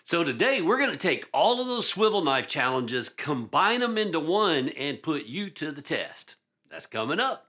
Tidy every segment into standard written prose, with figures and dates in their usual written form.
So today we're going to take all of those swivel knife challenges, combine them into one, and put you to the test. That's coming up.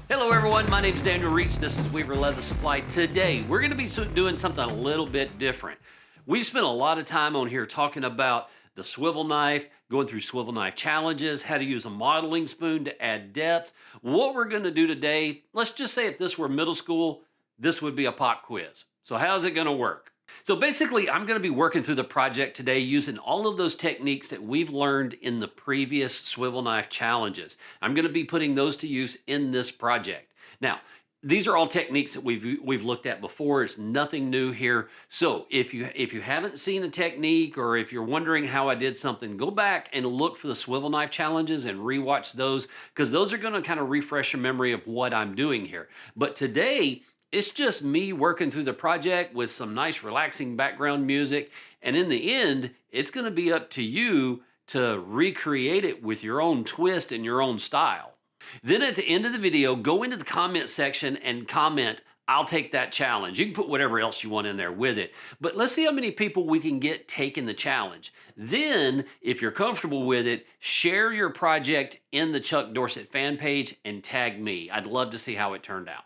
Hello everyone, my name is Daniel Reach. This is Weaver Leather Supply. Today we're going to be doing something a little bit different. We've spent a lot of time on here talking about the swivel knife, going through swivel knife challenges, how to use a modeling spoon to add depth. What we're going to do today, let's just say if this were middle school, this would be a pop quiz. So how's it going to work? So basically, I'm going to be working through the project today using all of those techniques that we've learned in the previous swivel knife challenges. I'm going to be putting those to use in this project. Now, these are all techniques that we've looked at before. It's nothing new here. So if you haven't seen a technique, or if you're wondering how I did something, go back and look for the swivel knife challenges and rewatch those, because those are going to kind of refresh your memory of what I'm doing here. But today, it's just me working through the project with some nice relaxing background music. And in the end, it's going to be up to you to recreate it with your own twist and your own style. Then at the end of the video, go into the comment section and comment, "I'll take that challenge." You can put whatever else you want in there with it. But let's see how many people we can get taking the challenge. Then, if you're comfortable with it, share your project in the Chuck Dorsett fan page and tag me. I'd love to see how it turned out.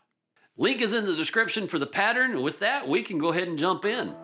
Link is in the description for the pattern. With that, we can go ahead and jump in.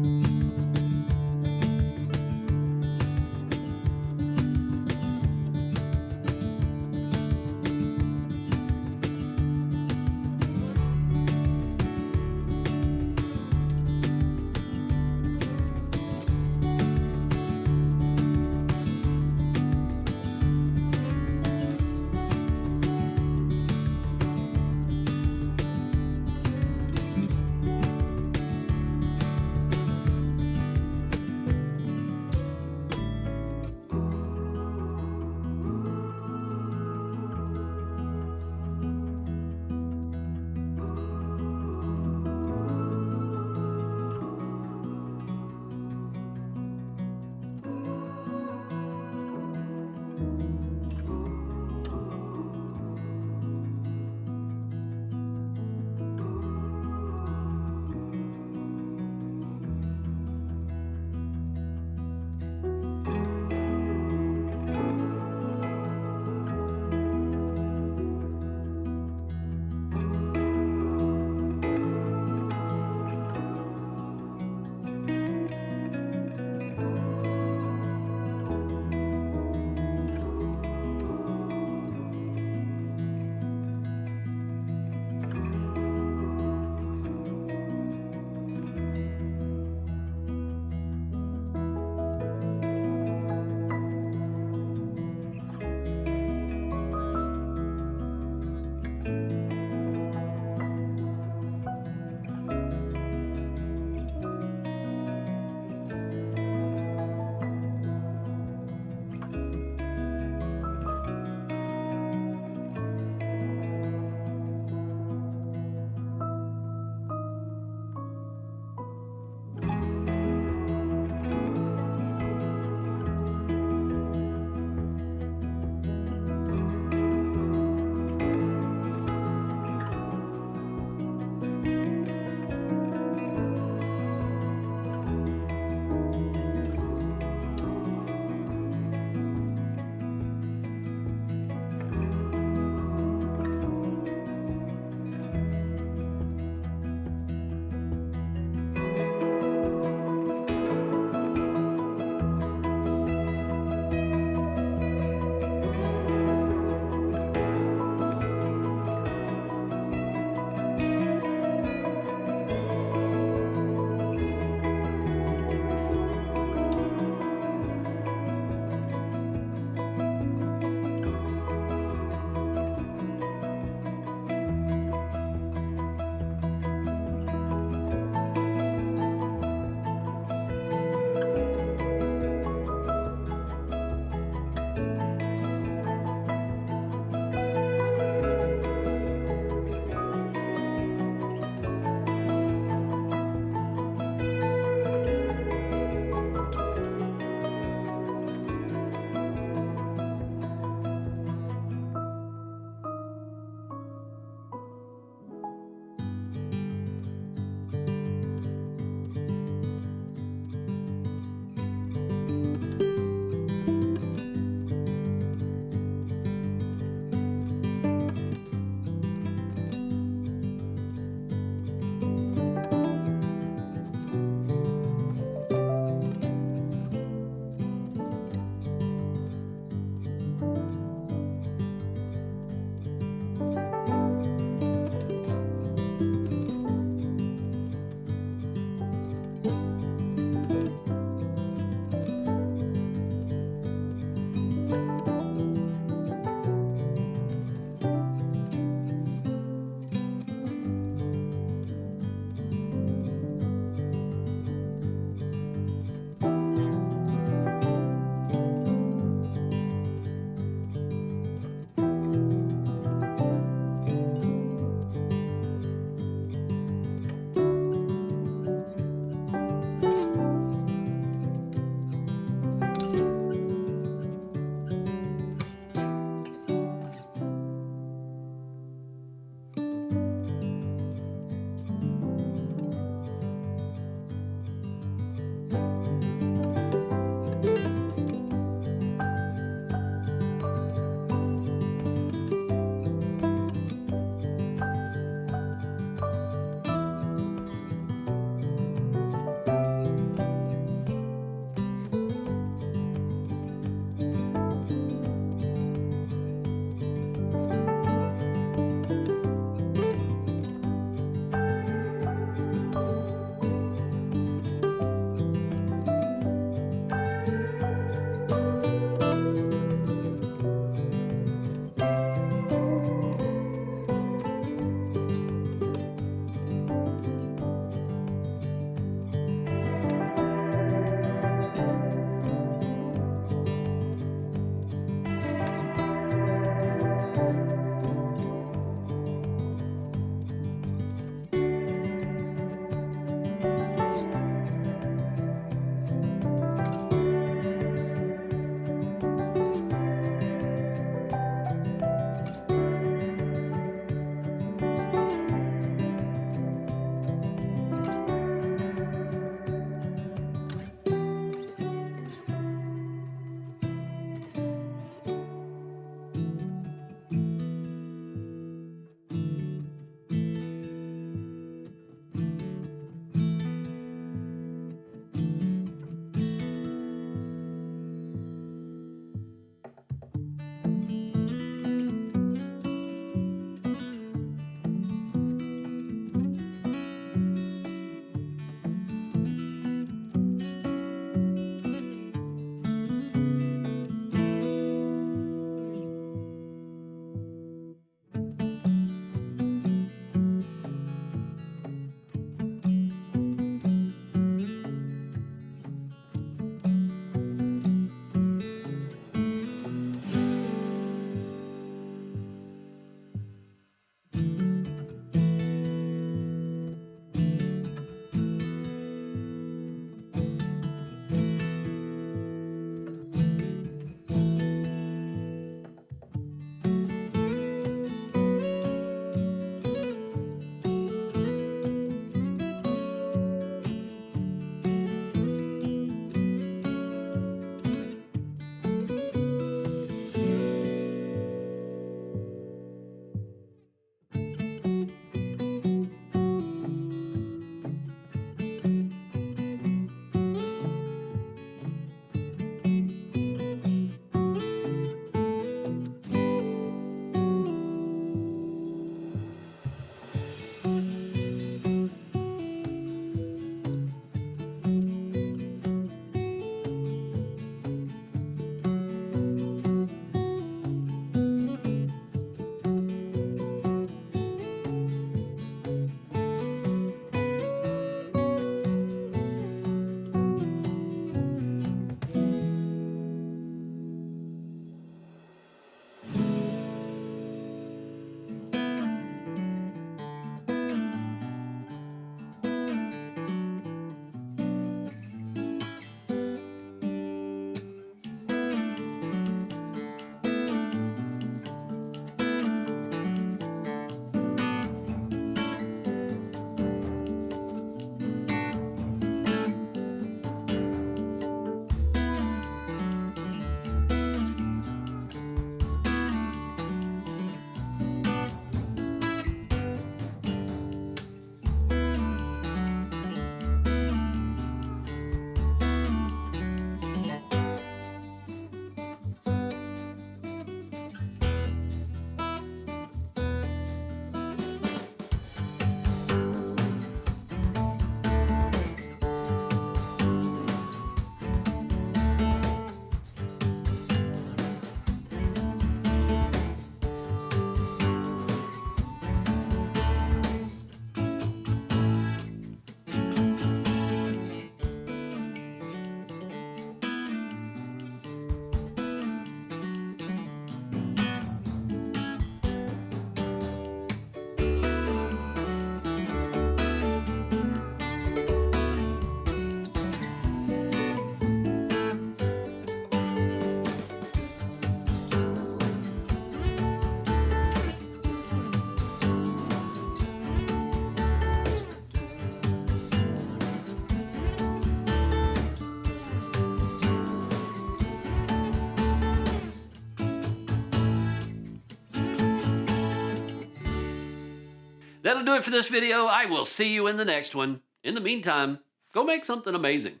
That'll do it for this video. I will see you in the next one. In the meantime, go make something amazing.